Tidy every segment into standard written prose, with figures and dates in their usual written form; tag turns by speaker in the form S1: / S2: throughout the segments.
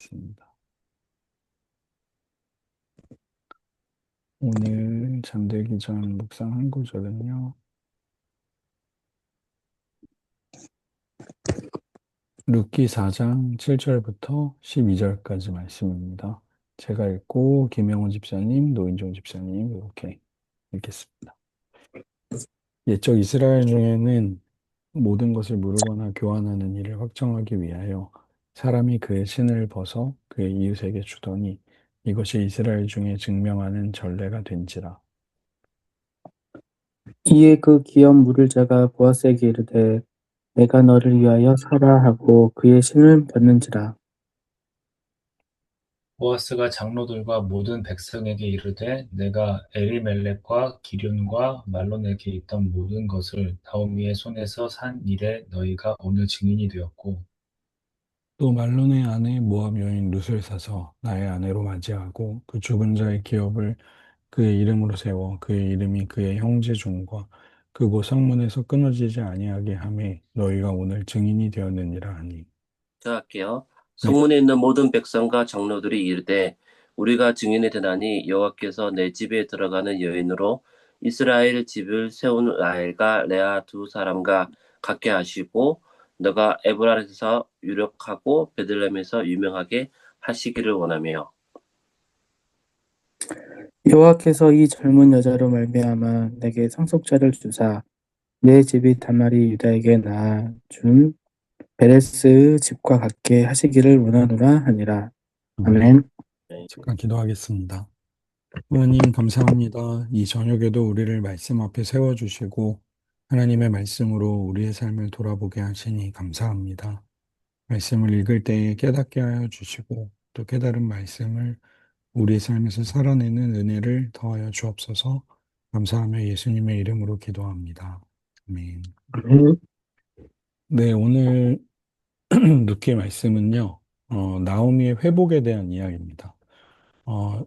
S1: 시작하겠습니다. 오늘 잠들기 전 묵상한 구절은요. 룻기 4장 7절부터 12절까지 말씀입니다. 제가 읽고 김영호 집사님, 노인종 집사님 이렇게 읽겠습니다. 옛적 이스라엘 중에는 모든 것을 물거나 교환하는 일을 확정하기 위하여 사람이 그의 신을 벗어 그의 이웃에게 주더니 이것이 이스라엘 중에 증명하는 전례가 된지라.
S2: 이에 그 기업 물을 자가 보아스에게 이르되 내가 너를 위하여 사라 하고 그의 신을 벗는지라.
S3: 보아스가 장로들과 모든 백성에게 이르되 내가 엘리멜렉과 기륜과 말론에게 있던 모든 것을 나오미의 손에서 산 일에 너희가 오늘 증인이 되었고
S1: 또 말론의 아내 모압 여인 룻을 사서 나의 아내로 맞이하고 그 죽은 자의 기업을 그의 이름으로 세워 그의 이름이 그의 형제 중과 그곳 성문에서 끊어지지 아니하게 하매 너희가 오늘 증인이 되었느니라 하니.
S4: 자, 할게요.
S1: 네,
S4: 성문에 있는 모든 백성과 장로들이 이르되 우리가 증인이 되나니 여호와께서 내 집에 들어가는 여인으로 이스라엘 집을 세운 라헬과 레아 두 사람과 같게 하시고 너가 에브라에서 유력하고 베들레헴에서 유명하게 하시기를 원하며
S2: 여호와께서 이 젊은 여자로 말미암아 내게 상속자를 주사 내 집이 다말이 유다에게 낳아준 베레스의 집과 같게 하시기를 원하노라 하니라. 아멘.
S1: 잠깐 기도하겠습니다. 하나님 감사합니다. 이 저녁에도 우리를 말씀 앞에 세워주시고 하나님의 말씀으로 우리의 삶을 돌아보게 하시니 감사합니다. 말씀을 읽을 때에 깨닫게 하여 주시고 또 깨달은 말씀을 우리의 삶에서 살아내는 은혜를 더하여 주옵소서. 감사하며 예수님의 이름으로 기도합니다. 아멘.
S2: 아멘.
S1: 네, 오늘 눕게 말씀은요, 나오미의 회복에 대한 이야기입니다. 어,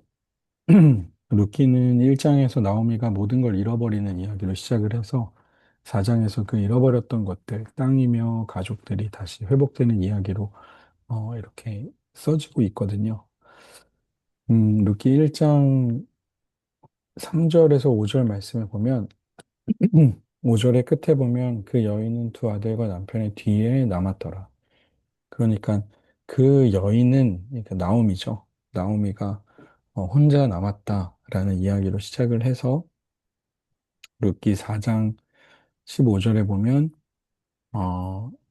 S1: 루키는 1장에서 나오미가 모든 걸 잃어버리는 이야기로 시작을 해서 4장에서 그 잃어버렸던 것들, 땅이며 가족들이 다시 회복되는 이야기로 이렇게 써지고 있거든요. 루키 1장 3절에서 5절 말씀에 보면 5절의 끝에 보면 그 여인은 두 아들과 남편의 뒤에 남았더라. 그러니까 그 여인은 그러니까 나오미죠. 나오미가 혼자 남았다라는 이야기로 시작을 해서 룻기 4장 15절에 보면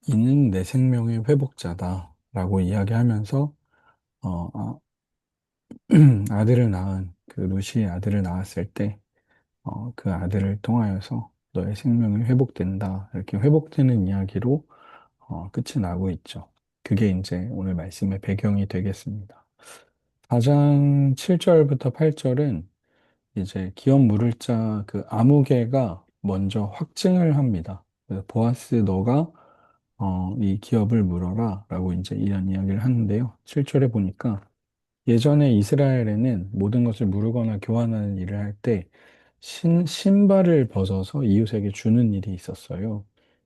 S1: 이는 내 생명의 회복자다라고 이야기하면서 어, 아들을 낳은 그 룻이 아들을 낳았을 때 그 아들을 통하여서 너의 생명이 회복된다 이렇게 회복되는 이야기로 끝이 나고 있죠. 그게 이제 오늘 말씀의 배경이 되겠습니다. 4장 7절부터 8절은 이제 기업 물을 자 그 아무개가 먼저 확증을 합니다. 그래서 보아스 너가 이 기업을 물어라 라고 이제 이런 이야기를 하는데요. 7절에 보니까 예전에 이스라엘에는 모든 것을 무르거나 교환하는 일을 할 때 신발을 벗어서 이웃에게 주는 일이 있었어요.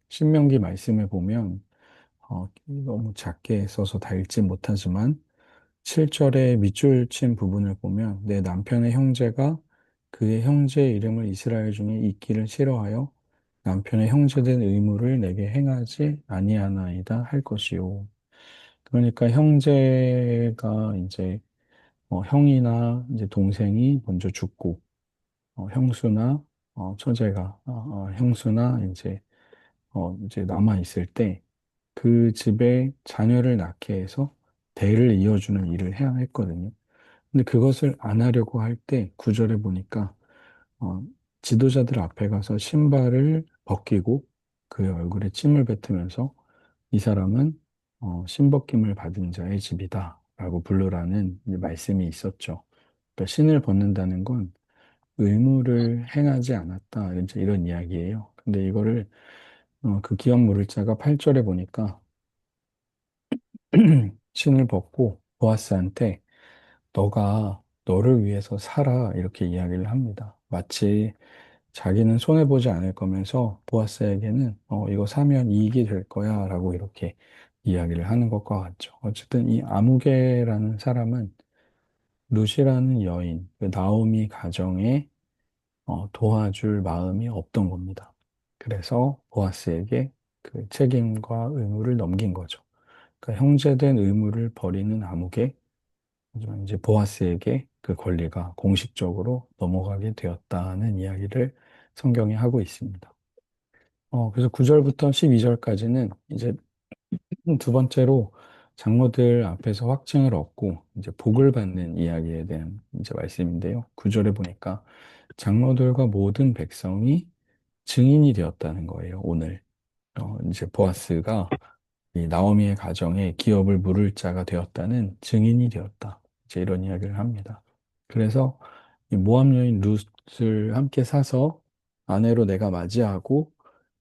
S1: 신명기 말씀에 보면 너무 작게 써서 다 읽지 못하지만 7절의 밑줄 친 부분을 보면 내 남편의 형제가 그의 형제의 이름을 이스라엘 중에 잊기를 싫어하여 남편의 형제된 의무를 내게 행하지 아니하나이다 할 것이요. 그러니까 형제가 이제 형이나 이제 동생이 먼저 죽고 형수나 처제가 형수나 이제 남아 있을 때 그 집에 자녀를 낳게 해서 대를 이어주는 일을 해야 했거든요. 근데 그것을 안 하려고 할 때 구절에 보니까 어, 지도자들 앞에 가서 신발을 벗기고 그의 얼굴에 침을 뱉으면서 이 사람은 신벗김을 받은 자의 집이다 라고 부르라는 이제 말씀이 있었죠. 그러니까 신을 벗는다는 건 의무를 행하지 않았다 이제 이런 이야기예요. 근데 이거를 그 기업 물을 자가 8절에 보니까 신을 벗고 보아스한테 너가 너를 위해서 살아 이렇게 이야기를 합니다. 마치 자기는 손해보지 않을 거면서 보아스에게는 이거 사면 이익이 될 거야 라고 이렇게 이야기를 하는 것과 같죠. 어쨌든 이 아무개라는 사람은 룻이라는 여인, 그 나오미 가정에 도와줄 마음이 없던 겁니다. 그래서 보아스에게 그 책임과 의무를 넘긴 거죠. 그러니까 형제된 의무를 버리는 아무개, 하지만 이제 보아스에게 그 권리가 공식적으로 넘어가게 되었다는 이야기를 성경이 하고 있습니다. 그래서 9절부터 12절까지는 이제 두 번째로 장로들 앞에서 확증을 얻고 이제 복을 받는 이야기에 대한 이제 말씀인데요. 9절에 보니까 장로들과 모든 백성이 증인이 되었다는 거예요, 오늘. 이제 보아스가 이 나오미의 가정에 기업을 물을 자가 되었다는 증인이 되었다. 이제 이런 이야기를 합니다. 그래서 이 모압 여인 룻을 함께 사서 아내로 내가 맞이하고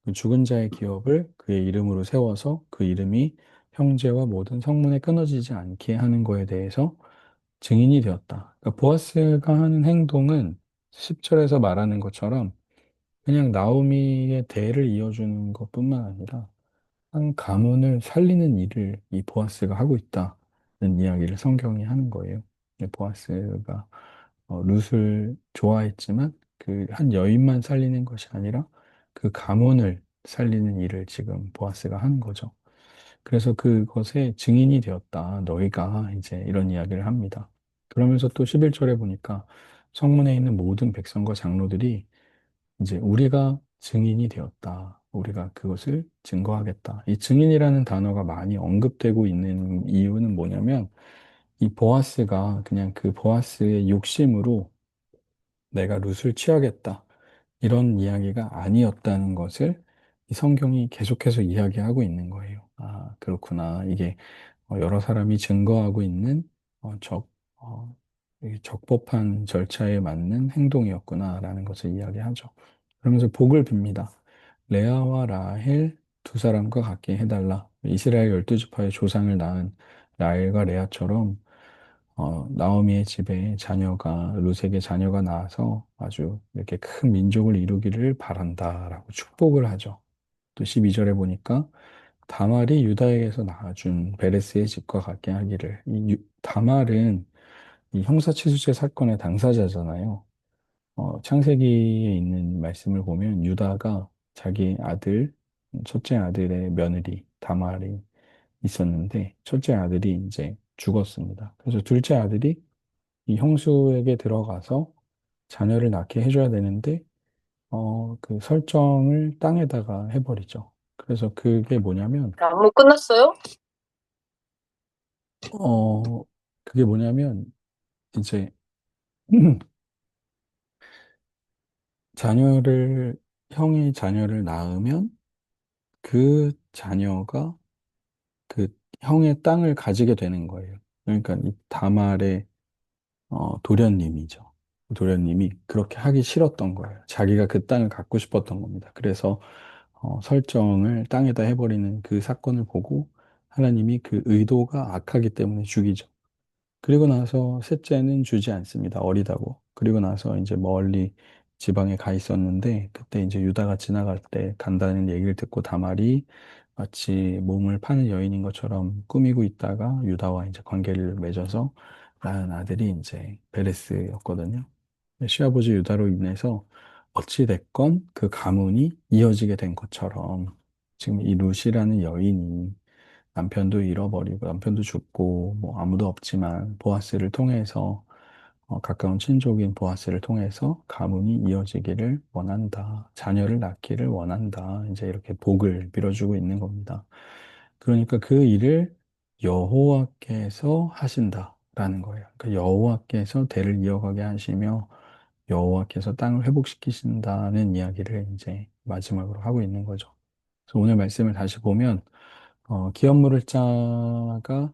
S1: 그 죽은 자의 기업을 그의 이름으로 세워서 그 이름이 형제와 모든 성문에 끊어지지 않게 하는 거에 대해서 증인이 되었다. 그러니까 보아스가 하는 행동은 10절에서 말하는 것처럼 그냥 나오미의 대를 이어주는 것뿐만 아니라 한 가문을 살리는 일을 이 보아스가 하고 있다는 이야기를 성경이 하는 거예요. 이 보아스가 룻을 좋아했지만 그 한 여인만 살리는 것이 아니라 그 가문을 살리는 일을 지금 보아스가 하는 거죠. 그래서 그것에 증인이 되었다. 너희가 이제 이런 이야기를 합니다. 그러면서 또 11절에 보니까 성문에 있는 모든 백성과 장로들이 이제 우리가 증인이 되었다. 우리가 그것을 증거하겠다. 이 증인이라는 단어가 많이 언급되고 있는 이유는 뭐냐면 이 보아스가 그냥 그 보아스의 욕심으로 내가 룻을 취하겠다. 이런 이야기가 아니었다는 것을 이 성경이 계속해서 이야기하고 있는 거예요. 아, 그렇구나. 이게 여러 사람이 증거하고 있는 이 적법한 절차에 맞는 행동이었구나라는 것을 이야기하죠. 그러면서 복을 빕니다. 레아와 라헬 두 사람과 같게 해달라. 이스라엘 12지파의 조상을 낳은 라헬과 레아처럼 나오미의 집에 자녀가, 룻에게 자녀가 나와서 아주 이렇게 큰 민족을 이루기를 바란다라고 축복을 하죠. 또 12절에 보니까 다말이 유다에게서 낳아준 베레스의 집과 같게 하기를. 다말은 이 형사치수제 사건의 당사자잖아요. 창세기에 있는 말씀을 보면 유다가 자기 아들, 첫째 아들의 며느리 다말이 있었는데 첫째 아들이 이제 죽었습니다. 그래서 둘째 아들이 이 형수에게 들어가서 자녀를 낳게 해줘야 되는데 그 설정을 땅에다가 해버리죠. 그래서 그게 뭐냐면
S5: 안무 끝났어요?
S1: 어 그게 뭐냐면 이제 자녀를 형이 자녀를 낳으면 그 자녀가 그 형의 땅을 가지게 되는 거예요. 그러니까 이 다말의 도련님이죠. 도련님이 그렇게 하기 싫었던 거예요. 자기가 그 땅을 갖고 싶었던 겁니다. 그래서 설정을 땅에다 해버리는 그 사건을 보고 하나님이 그 의도가 악하기 때문에 죽이죠. 그리고 나서 셋째는 주지 않습니다. 어리다고. 그리고 나서 이제 멀리 지방에 가 있었는데 그때 이제 유다가 지나갈 때 간다는 얘기를 듣고 다말이 마치 몸을 파는 여인인 것처럼 꾸미고 있다가 유다와 이제 관계를 맺어서 낳은 아들이 이제 베레스였거든요. 시아버지 유다로 인해서 어찌 됐건 그 가문이 이어지게 된 것처럼 지금 이 룻이라는 여인이 남편도 잃어버리고 남편도 죽고 뭐 아무도 없지만 보아스를 통해서 가까운 친족인 보아스를 통해서 가문이 이어지기를 원한다. 자녀를 낳기를 원한다. 이제 이렇게 복을 빌어주고 있는 겁니다. 그러니까 그 일을 여호와께서 하신다라는 거예요. 그러니까 여호와께서 대를 이어가게 하시며 여호와께서 땅을 회복시키신다는 이야기를 이제 마지막으로 하고 있는 거죠. 그래서 오늘 말씀을 다시 보면 기업 물을 자가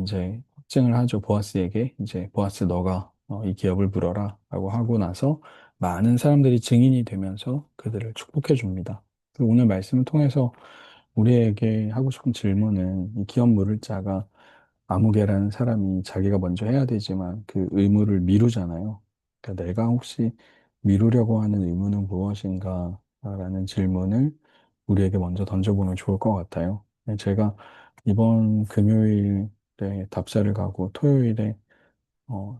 S1: 이제 확증을 하죠. 보아스에게 이제 보아스 너가 이 기업을 물어라 라고 하고 나서 많은 사람들이 증인이 되면서 그들을 축복해 줍니다. 그리고 오늘 말씀을 통해서 우리에게 하고 싶은 질문은 이 기업 물을 자가 아무개라는 사람이 자기가 먼저 해야 되지만 그 의무를 미루잖아요. 그러니까 내가 혹시 미루려고 하는 의무는 무엇인가? 라는 질문을 우리에게 먼저 던져보면 좋을 것 같아요. 제가 이번 금요일에 답사를 가고 토요일에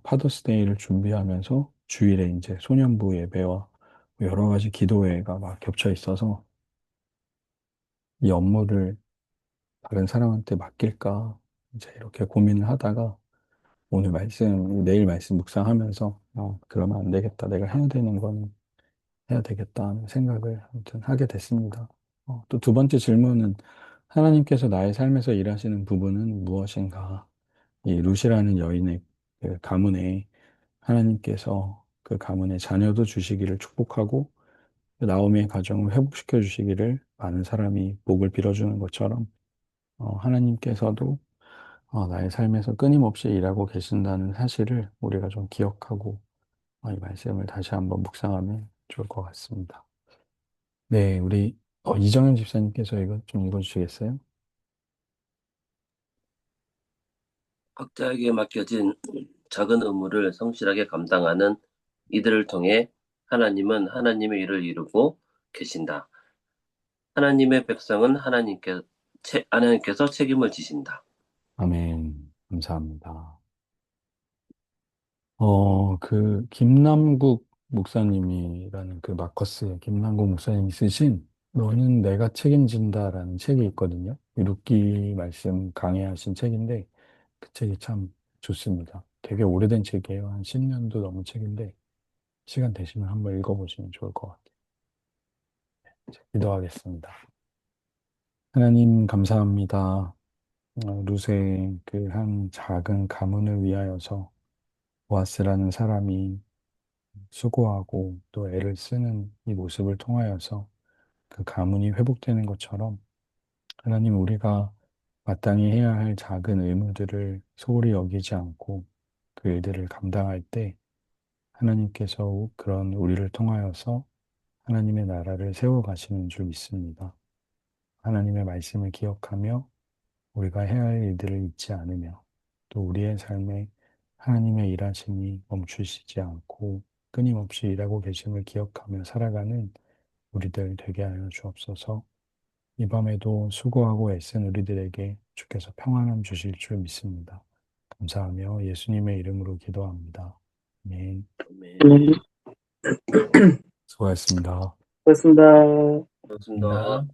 S1: 파더스데이를 준비하면서 주일에 이제 소년부 예배와 여러 가지 기도회가 막 겹쳐 있어서 이 업무를 다른 사람한테 맡길까 이제 이렇게 고민을 하다가 내일 말씀 묵상하면서 그러면 안 되겠다. 내가 해야 되는 건 해야 되겠다 하는 생각을 아무튼 하게 됐습니다. 또 두 번째 질문은 하나님께서 나의 삶에서 일하시는 부분은 무엇인가? 이 루시라는 여인의 그 가문에 하나님께서 그 가문에 자녀도 주시기를 축복하고 그 나오미의 가정을 회복시켜 주시기를 많은 사람이 복을 빌어주는 것처럼 하나님께서도 나의 삶에서 끊임없이 일하고 계신다는 사실을 우리가 좀 기억하고 이 말씀을 다시 한번 묵상하면 좋을 것 같습니다. 네, 우리 이정현 집사님께서 이거 좀 읽어주시겠어요?
S4: 각자에게 맡겨진 작은 의무를 성실하게 감당하는 이들을 통해 하나님은 하나님의 일을 이루고 계신다. 하나님의 백성은 하나님께서 책임을 지신다.
S1: 아멘. 감사합니다. 김남국 목사님이라는 그 마커스 김남국 목사님이 쓰신 너는 내가 책임진다라는 책이 있거든요. 룻기 말씀 강해하신 책인데 그 책이 참 좋습니다. 되게 오래된 책이에요. 한 10년도 넘은 책인데 시간 되시면 한번 읽어보시면 좋을 것 같아요. 기도하겠습니다. 하나님 감사합니다. 룻의 그 한 작은 가문을 위하여서 보아스라는 사람이 수고하고 또 애를 쓰는 이 모습을 통하여서 그 가문이 회복되는 것처럼 하나님 우리가 마땅히 해야 할 작은 의무들을 소홀히 여기지 않고 그 일들을 감당할 때 하나님께서 그런 우리를 통하여서 하나님의 나라를 세워가시는 줄 믿습니다. 하나님의 말씀을 기억하며 우리가 해야 할 일들을 잊지 않으며 또 우리의 삶에 하나님의 일하심이 멈추시지 않고 끊임없이 일하고 계심을 기억하며 살아가는 우리들 되게 하여 주옵소서. 이 밤에도 수고하고 애쓴 우리들에게 주께서 평안함 주실 줄 믿습니다. 감사하며 예수님의 이름으로 기도합니다. 아멘.
S2: 네,
S1: 수고하셨습니다.
S2: 고맙습니다.
S4: 고맙습니다.